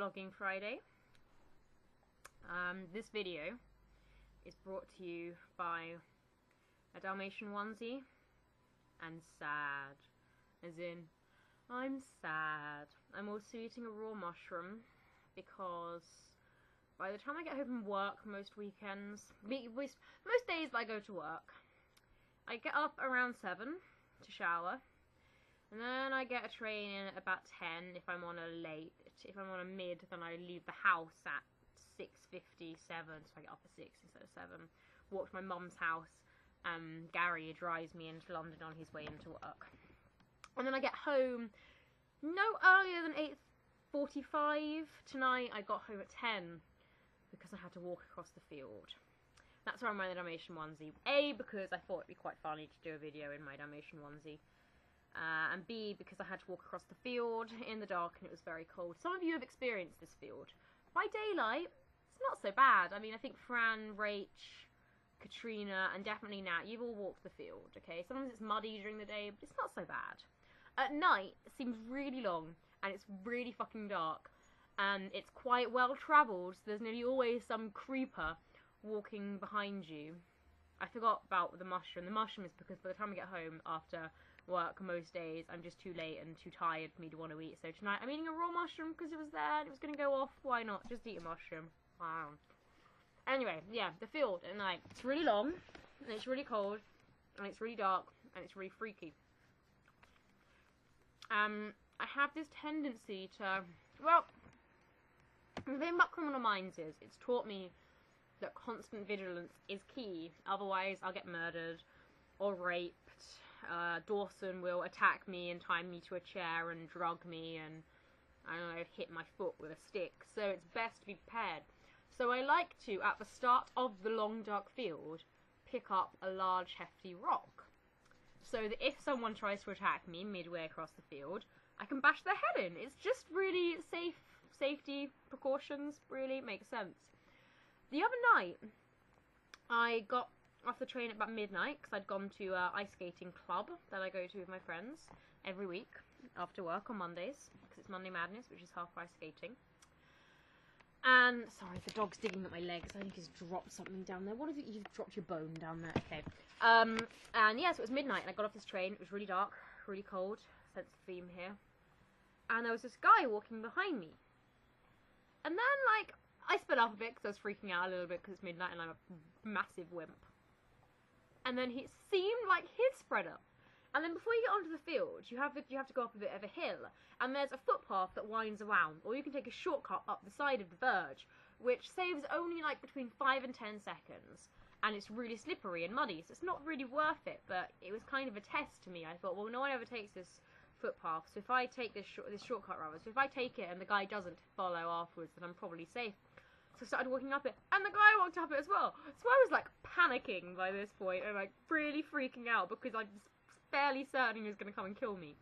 Vlogging Friday. This video is brought to you by a Dalmatian onesie and sad, as in, I'm sad. I'm also eating a raw mushroom because by the time I get home from work most weekends, most days I go to work, I get up around 7 to shower, and then I get a train in at about 10 if I'm on a late. If I'm on a mid, then I leave the house at 6:57, so I get up at 6 instead of 7. Walk to my mum's house. Gary drives me into London on his way into work. And then I get home no earlier than 8:45. Tonight I got home at 10 because I had to walk across the field. That's why I'm wearing the Dalmatian onesie. A, because I thought it'd be quite funny to do a video in my Dalmatian onesie. And B, because I had to walk across the field in the dark and it was very cold. Some of you have experienced this field. By daylight, it's not so bad. I mean, I think Fran, Rach, Katrina, and definitely Nat, you've all walked the field, okay? Sometimes it's muddy during the day, but it's not so bad. At night, it seems really long, and it's really fucking dark. And it's quite well travelled, so there's nearly always some creeper walking behind you. I forgot about the mushroom. The mushroom is because by the time I get home after work most days, I'm just too late and too tired for me to want to eat. So tonight I'm eating a raw mushroom because it was there and it was going to go off. Why not? Just eat a mushroom. Wow. Anyway, yeah, the field at night. It's really long, and it's really cold, and it's really dark, and it's really freaky. I have this tendency to, well, the thing about Criminal Minds is, it's taught me that constant vigilance is key. Otherwise, I'll get murdered or raped. Dawson will attack me and tie me to a chair and drug me and, I don't know, hit my foot with a stick. So it's best to be prepared. So I like to, at the start of the long dark field, pick up a large hefty rock. So that if someone tries to attack me midway across the field, I can bash their head in. It's just really safety precautions, really makes sense. The other night, I got off the train at about midnight because I'd gone to an ice skating club that I go to with my friends every week after work on Mondays, because it's Monday Madness, which is half price skating. And, sorry, the dog's digging at my legs. I think he's dropped something down there. What have you've dropped your bone down there? Okay. And yeah, so it was midnight and I got off this train. It was really dark, really cold. Sense the theme here. And there was this guy walking behind me. And then, like, I sped up a bit because I was freaking out a little bit because it's midnight and I'm a massive wimp. And then he seemed like he'd spread up. And then before you get onto the field, you have to go up a bit of a hill, and there's a footpath that winds around, or you can take a shortcut up the side of the verge, which saves only like between 5 and 10 seconds, and it's really slippery and muddy, so it's not really worth it. But it was kind of a test to me. I thought, well, no one ever takes this footpath, so if I take this shortcut rather, so if I take it and the guy doesn't follow afterwards, then I'm probably safe. So I started walking up it, and the guy walked up it as well. So I was like panicking by this point, and like really freaking out because I was fairly certain he was going to come and kill me.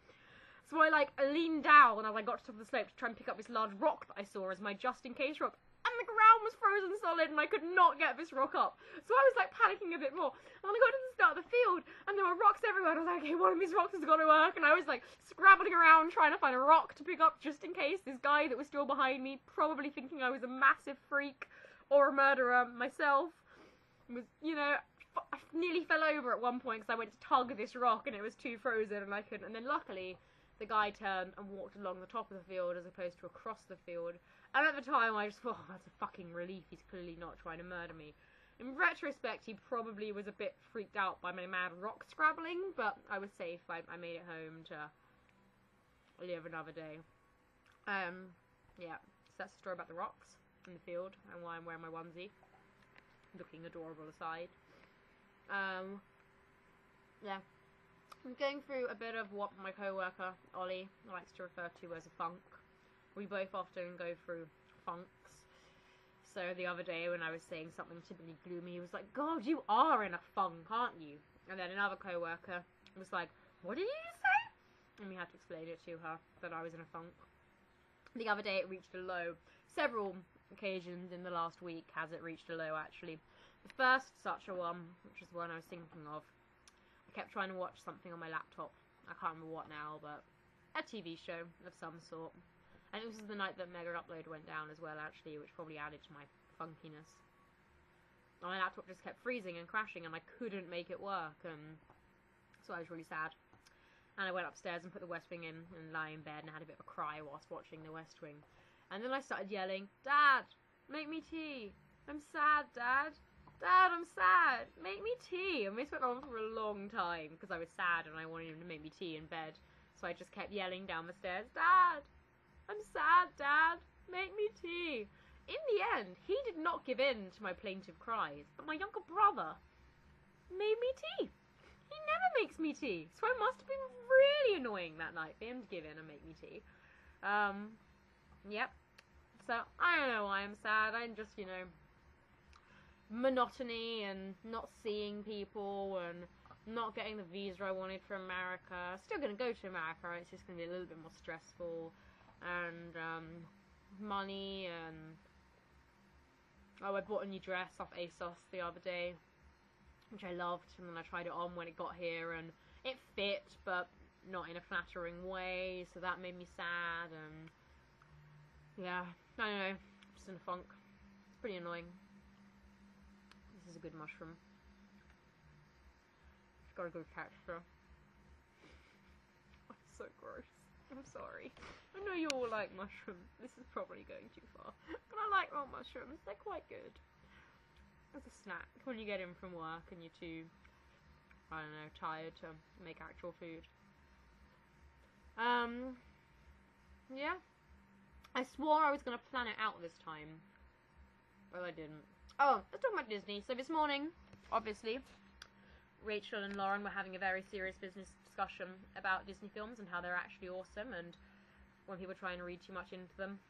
So I like leaned down as I got to the top of the slope to try and pick up this large rock that I saw as my just-in-case rock. And the ground was frozen solid and I could not get this rock up. So I was like panicking a bit more. And I got to the start of the field and there were rocks everywhere. And I was like, okay, one of these rocks has got to work. And I was like scrabbling around trying to find a rock to pick up just in case this guy that was still behind me, probably thinking I was a massive freak or a murderer myself, was, you know, I nearly fell over at one point because I went to tug this rock and it was too frozen and I couldn't. And then luckily, the guy turned and walked along the top of the field as opposed to across the field. And at the time, I just thought, oh, that's a fucking relief. He's clearly not trying to murder me. In retrospect, he probably was a bit freaked out by my mad rock scrabbling, but I was safe. I made it home to live another day. Yeah, so that's the story about the rocks in the field and why I'm wearing my onesie. Looking adorable aside. Yeah, I'm going through a bit of what my co-worker, Ollie, likes to refer to as a funk. We both often go through funks. So the other day when I was saying something typically gloomy, he was like, God, you are in a funk, aren't you? And then another co-worker was like, what did you say? And we had to explain it to her that I was in a funk. The other day it reached a low. Several occasions in the last week has it reached a low, actually. The first such a one, which is the one I was thinking of, I kept trying to watch something on my laptop. I can't remember what now, but a TV show of some sort. And this was the night that Mega Upload went down as well, actually, which probably added to my funkiness. My laptop just kept freezing and crashing, and I couldn't make it work, and so I was really sad. And I went upstairs and put the West Wing in and lay in bed and had a bit of a cry whilst watching the West Wing. And then I started yelling, "Dad, make me tea. I'm sad, Dad. Dad, I'm sad. Make me tea." And this went on for a long time because I was sad and I wanted him to make me tea in bed. So I just kept yelling down the stairs, "Dad, I'm sad, Dad. Make me tea." In the end, he did not give in to my plaintive cries, but my younger brother made me tea. He never makes me tea, so it must have been really annoying that night for him to give in and make me tea. Yep. So, I don't know why I'm sad. I'm just, you know, monotony and not seeing people and not getting the visa I wanted for America. Still going to go to America, it's just going to be a little bit more stressful. And, money and... Oh, I bought a new dress off ASOS the other day, which I loved, and then I tried it on when it got here, and it fit, but not in a flattering way, so that made me sad, and yeah, I don't know, just in a funk. It's pretty annoying. This is a good mushroom. It's got a good texture. I'm so gross. I'm sorry. I know you all like mushrooms. This is probably going too far. But I like raw mushrooms. They're quite good. As a snack when you get in from work and you're too, I don't know, tired to make actual food. Yeah. I swore I was going to plan it out this time. But I didn't. Oh, let's talk about Disney. So this morning, obviously, Rachel and Lauren were having a very serious business discussion about Disney films and how they're actually awesome, and when people try and read too much into them,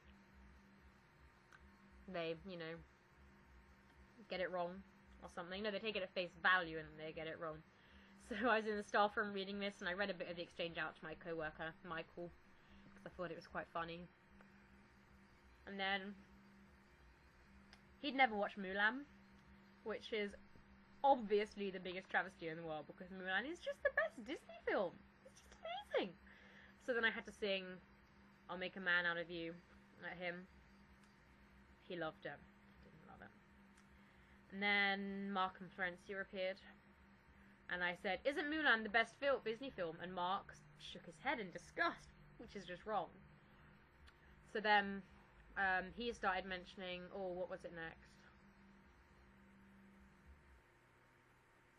they, you know, get it wrong or something. No, they take it at face value and they get it wrong. So I was in the staff room reading this, and I read a bit of the exchange out to my co-worker, Michael, because I thought it was quite funny. And then he'd never watched Mulan, which is obviously the biggest travesty in the world, because Mulan is just the best Disney film. It's just amazing. So then I had to sing "I'll Make a Man Out of You" at him. He loved it. Didn't love it. And then Mark and Florencia appeared, and I said, "Isn't Mulan the best Disney film?" And Mark shook his head in disgust, which is just wrong. So then he started mentioning, oh, what was it next?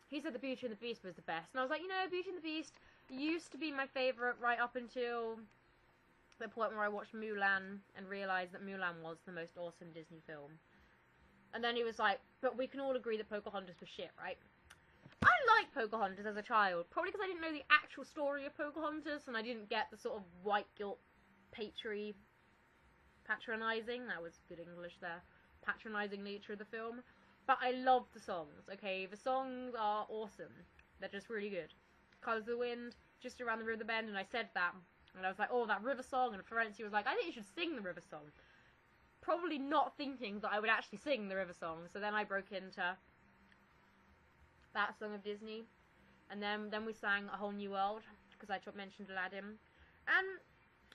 He said the Beauty and the Beast was the best. And I was like, you know, Beauty and the Beast used to be my favourite right up until the point where I watched Mulan and realised that Mulan was the most awesome Disney film. And then he was like, but we can all agree that Pocahontas was shit, right? I liked Pocahontas as a child, probably because I didn't know the actual story of Pocahontas, and I didn't get the sort of white guilt, patronising, that was good English there, patronising nature of the film. But I loved the songs, okay? The songs are awesome. They're just really good. Colours of the Wind, Just Around the River Bend, and I said that. And I was like, oh, that river song, and Florencia was like, I think you should sing the river song. Probably not thinking that I would actually sing the river song. So then I broke into that song of Disney. And then we sang A Whole New World, because I mentioned Aladdin. And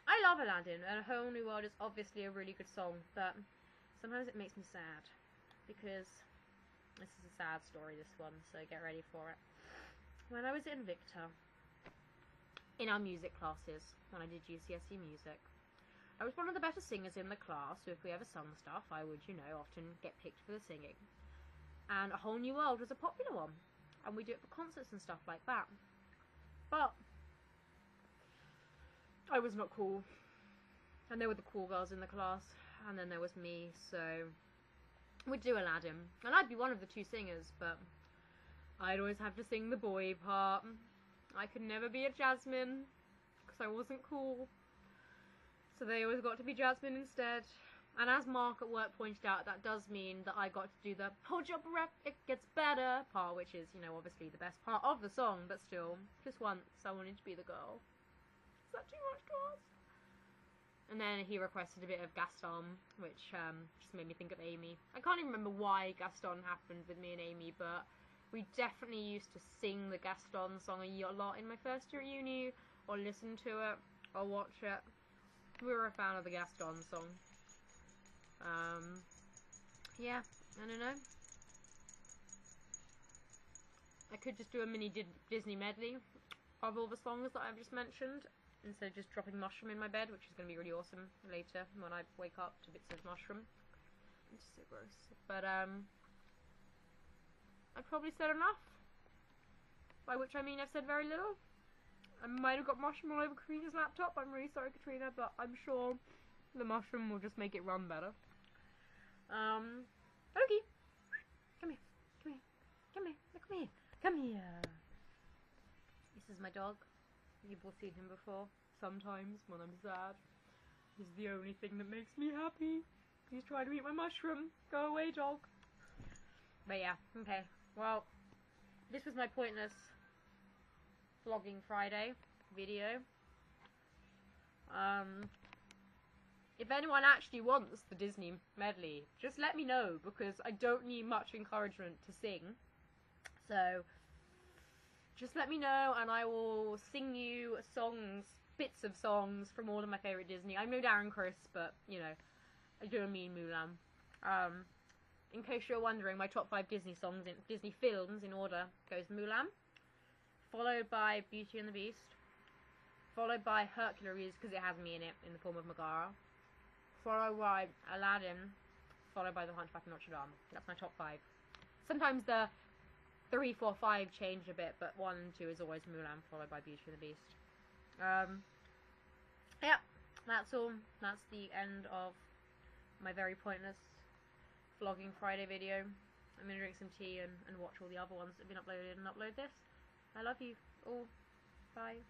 I love Aladdin, and A Whole New World is obviously a really good song, but sometimes it makes me sad, because this is a sad story, this one, so get ready for it. When I was in Victor, in our music classes, when I did GCSE music, I was one of the better singers in the class, so if we ever sung stuff, I would, you know, often get picked for the singing. And A Whole New World was a popular one, and we do it for concerts and stuff like that. But I was not cool, and there were the cool girls in the class, and then there was me, so we'd do Aladdin, and I'd be one of the two singers, but I'd always have to sing the boy part. I could never be a Jasmine, because I wasn't cool, so they always got to be Jasmine instead. And as Mark at work pointed out, that does mean that I got to do the hold your breath, it gets better part, which is, you know, obviously the best part of the song, but still, just once I wanted to be the girl. Is that too much to ask? And then he requested a bit of Gaston, which just made me think of Amy. I can't even remember why Gaston happened with me and Amy, but we definitely used to sing the Gaston song a lot in my first year at uni, or listen to it, or watch it. we were a fan of the Gaston song. Yeah, I don't know. I could just do a mini Disney medley of all the songs that I've just mentioned, instead of just dropping Mushroom in my bed, which is going to be really awesome later when I wake up to bits of Mushroom. It's so gross. But, I probably said enough. By which I mean I've said very little. I might have got Mushroom all over Katrina's laptop. I'm really sorry, Katrina, but I'm sure the Mushroom will just make it run better. Okay. Come here. Come here. Come here. Come here. Come here. This is my dog. You've all seen him before. Sometimes when I'm sad. He's the only thing that makes me happy. He's trying to eat my mushroom. Go away, dog. But yeah, okay. Well, this was my pointless vlogging Friday video. If anyone actually wants the Disney medley, just let me know, because I don't need much encouragement to sing. So, just let me know and I will sing you songs, bits of songs from all of my favourite Disney. I'm no Darren Criss, but, you know, I do mean Mulan. In case you're wondering, my top 5 Disney songs, Disney films in order, goes Mulan, followed by Beauty and the Beast, followed by Hercules, because it has me in it, in the form of Megara, followed by Aladdin, followed by The Hunchback of Notre Dame. That's my top 5. Sometimes the 3, 4, 5 change a bit, but 1 and 2 is always Mulan, followed by Beauty and the Beast. Yeah, that's all. That's the end of my very pointless vlogging Friday video. I'm gonna drink some tea and watch all the other ones that have been uploaded and upload this. I love you all. Bye.